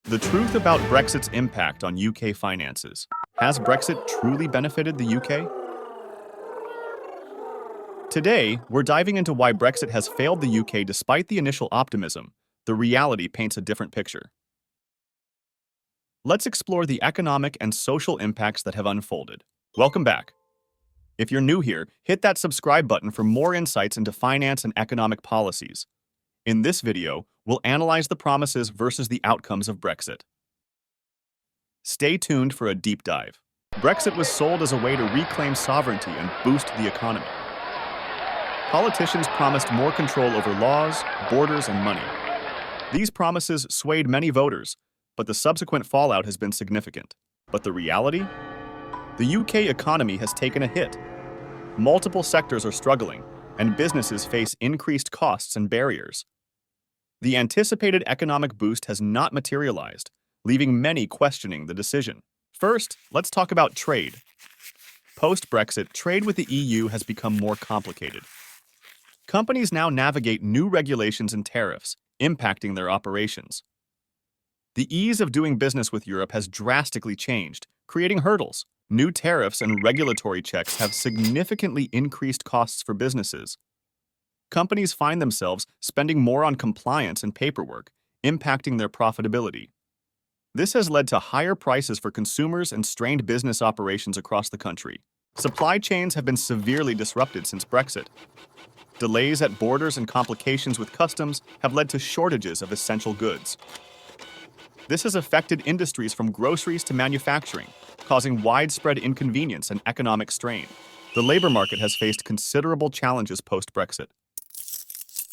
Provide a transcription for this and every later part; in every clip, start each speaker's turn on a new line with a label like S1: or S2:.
S1: The truth about Brexit's impact on UK finances. Has Brexit truly benefited the UK? Today, we're diving into why Brexit has failed the UK despite the initial optimism. The reality paints a different picture. Let's explore the economic and social impacts that have unfolded. Welcome back. If you're new here, hit that subscribe button for more insights into finance and economic policies. In this video, we'll analyze the promises versus the outcomes of Brexit. Stay tuned for a deep dive. Brexit was sold as a way to reclaim sovereignty and boost the economy. Politicians promised more control over laws, borders, and money. These promises swayed many voters, but the subsequent fallout has been significant. But the reality? The UK economy has taken a hit. Multiple sectors are struggling, and businesses face increased costs and barriers. The anticipated economic boost has not materialized, leaving many questioning the decision. First, let's talk about trade. Post-Brexit, trade with the EU has become more complicated. Companies now navigate new regulations and tariffs, impacting their operations. The ease of doing business with Europe has drastically changed, creating hurdles. New tariffs and regulatory checks have significantly increased costs for businesses. Companies find themselves spending more on compliance and paperwork, impacting their profitability. This has led to higher prices for consumers and strained business operations across the country. Supply chains have been severely disrupted since Brexit. Delays at borders and complications with customs have led to shortages of essential goods. This has affected industries from groceries to manufacturing, causing widespread inconvenience and economic strain. The labor market has faced considerable challenges post-Brexit.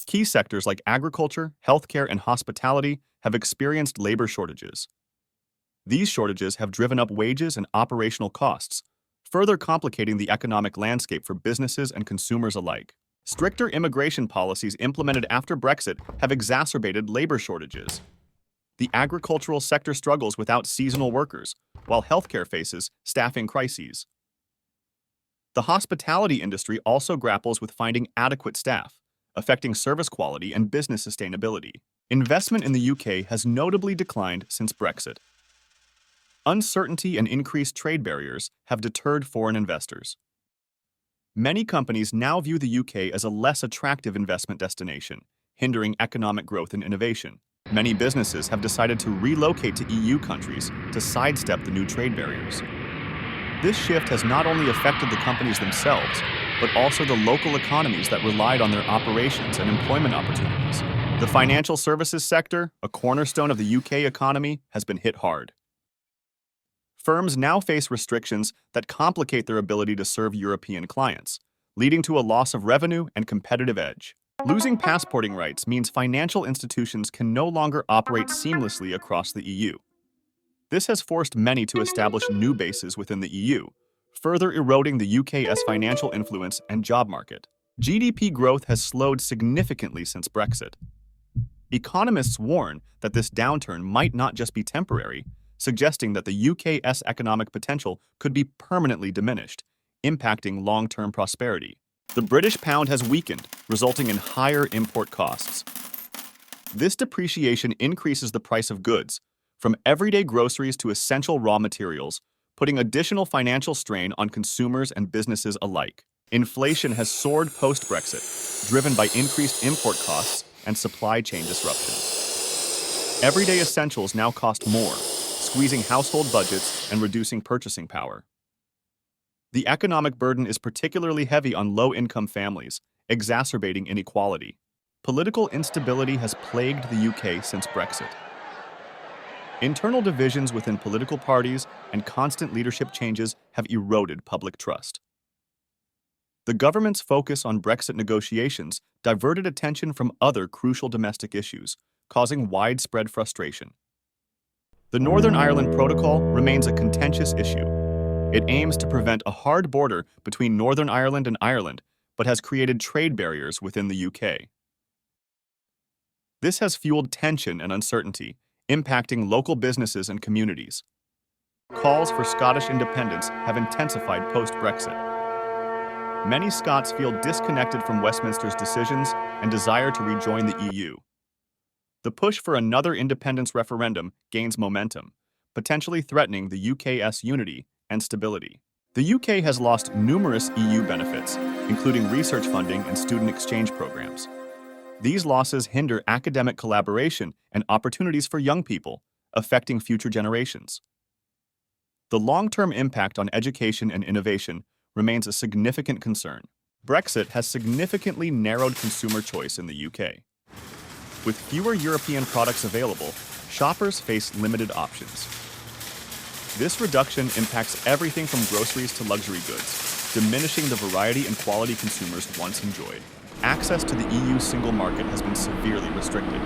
S1: Key sectors like agriculture, healthcare, and hospitality have experienced labor shortages. These shortages have driven up wages and operational costs, further complicating the economic landscape for businesses and consumers alike. Stricter immigration policies implemented after Brexit have exacerbated labor shortages. The agricultural sector struggles without seasonal workers, while healthcare faces staffing crises. The hospitality industry also grapples with finding adequate staff, affecting service quality and business sustainability. Investment in the UK has notably declined since Brexit. Uncertainty and increased trade barriers have deterred foreign investors. Many companies now view the UK as a less attractive investment destination, hindering economic growth and innovation. Many businesses have decided to relocate to EU countries to sidestep the new trade barriers. This shift has not only affected the companies themselves, but also the local economies that relied on their operations and employment opportunities. The financial services sector, a cornerstone of the UK economy, has been hit hard. Firms now face restrictions that complicate their ability to serve European clients, leading to a loss of revenue and competitive edge. Losing passporting rights means financial institutions can no longer operate seamlessly across the EU. This has forced many to establish new bases within the EU, further eroding the UK's financial influence and job market. GDP growth has slowed significantly since Brexit. Economists warn that this downturn might not just be temporary, suggesting that the UK's economic potential could be permanently diminished, impacting long-term prosperity. The British pound has weakened, resulting in higher import costs. This depreciation increases the price of goods, from everyday groceries to essential raw materials, putting additional financial strain on consumers and businesses alike. Inflation has soared post-Brexit, driven by increased import costs and supply chain disruptions. Everyday essentials now cost more, squeezing household budgets and reducing purchasing power. The economic burden is particularly heavy on low-income families, exacerbating inequality. Political instability has plagued the UK since Brexit. Internal divisions within political parties and constant leadership changes have eroded public trust. The government's focus on Brexit negotiations diverted attention from other crucial domestic issues, causing widespread frustration. The Northern Ireland Protocol remains a contentious issue. It aims to prevent a hard border between Northern Ireland and Ireland, but has created trade barriers within the UK. This has fueled tension and uncertainty, impacting local businesses and communities. Calls for Scottish independence have intensified post-Brexit. Many Scots feel disconnected from Westminster's decisions and desire to rejoin the EU. The push for another independence referendum gains momentum, potentially threatening the UK's unity and stability. The UK has lost numerous EU benefits, including research funding and student exchange programs. These losses hinder academic collaboration and opportunities for young people, affecting future generations. The long-term impact on education and innovation remains a significant concern. Brexit has significantly narrowed consumer choice in the UK. With fewer European products available, shoppers face limited options. This reduction impacts everything from groceries to luxury goods, diminishing the variety and quality consumers once enjoyed. Access to the EU single market has been severely restricted.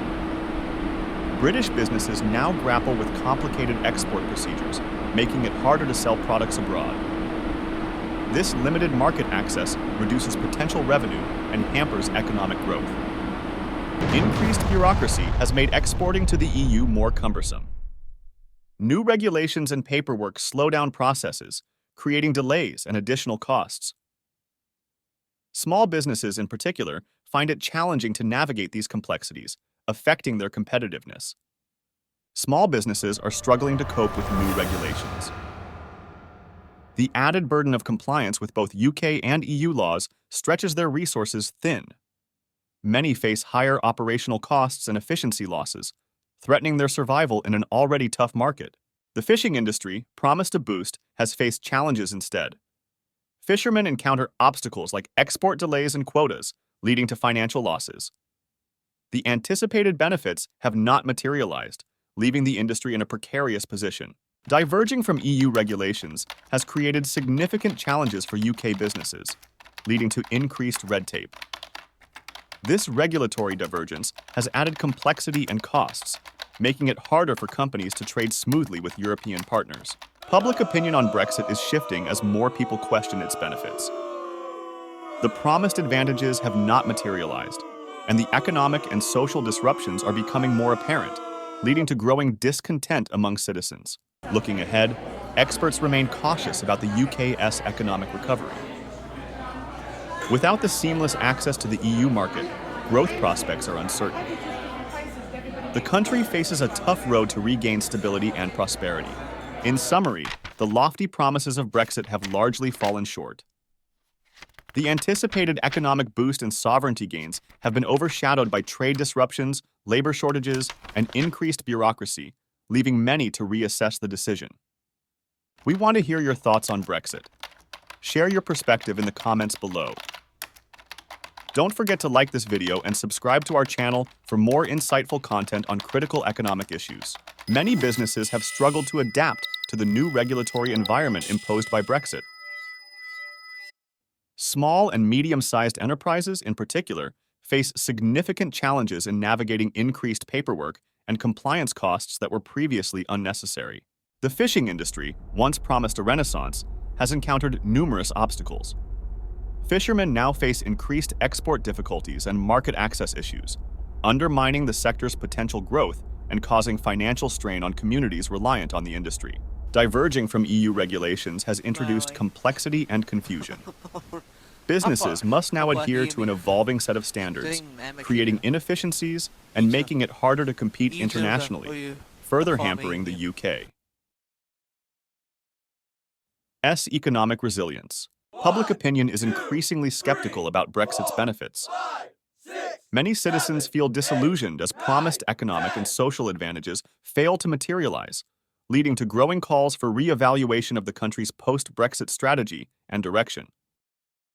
S1: British businesses now grapple with complicated export procedures, making it harder to sell products abroad. This limited market access reduces potential revenue and hampers economic growth. Increased bureaucracy has made exporting to the EU more cumbersome. New regulations and paperwork slow down processes, creating delays and additional costs. Small businesses, in particular, find it challenging to navigate these complexities, affecting their competitiveness. Small businesses are struggling to cope with new regulations. The added burden of compliance with both UK and EU laws stretches their resources thin. Many face higher operational costs and efficiency losses, threatening their survival in an already tough market. The fishing industry, promised a boost, has faced challenges instead. Fishermen encounter obstacles like export delays and quotas, leading to financial losses. The anticipated benefits have not materialized, leaving the industry in a precarious position. Diverging from EU regulations has created significant challenges for UK businesses, leading to increased red tape. This regulatory divergence has added complexity and costs, making it harder for companies to trade smoothly with European partners. Public opinion on Brexit is shifting as more people question its benefits. The promised advantages have not materialized, and the economic and social disruptions are becoming more apparent, leading to growing discontent among citizens. Looking ahead, experts remain cautious about the UK's economic recovery. Without the seamless access to the EU market, growth prospects are uncertain. The country faces a tough road to regain stability and prosperity. In summary, the lofty promises of Brexit have largely fallen short. The anticipated economic boost and sovereignty gains have been overshadowed by trade disruptions, labor shortages, and increased bureaucracy, leaving many to reassess the decision. We want to hear your thoughts on Brexit. Share your perspective in the comments below. Don't forget to like this video and subscribe to our channel for more insightful content on critical economic issues. Many businesses have struggled to adapt to the new regulatory environment imposed by Brexit. Small and medium-sized enterprises, in particular, face significant challenges in navigating increased paperwork and compliance costs that were previously unnecessary. The fishing industry, once promised a renaissance, has encountered numerous obstacles. Fishermen now face increased export difficulties and market access issues, undermining the sector's potential growth and causing financial strain on communities reliant on the industry. Diverging from EU regulations has introduced complexity and confusion. Businesses must now adhere to an evolving set of standards, creating inefficiencies and making it harder to compete internationally, further hampering the UK's economic resilience. Public opinion is increasingly skeptical about Brexit's benefits. Many citizens feel disillusioned as promised economic and social advantages fail to materialize, leading to growing calls for re-evaluation of the country's post-Brexit strategy and direction.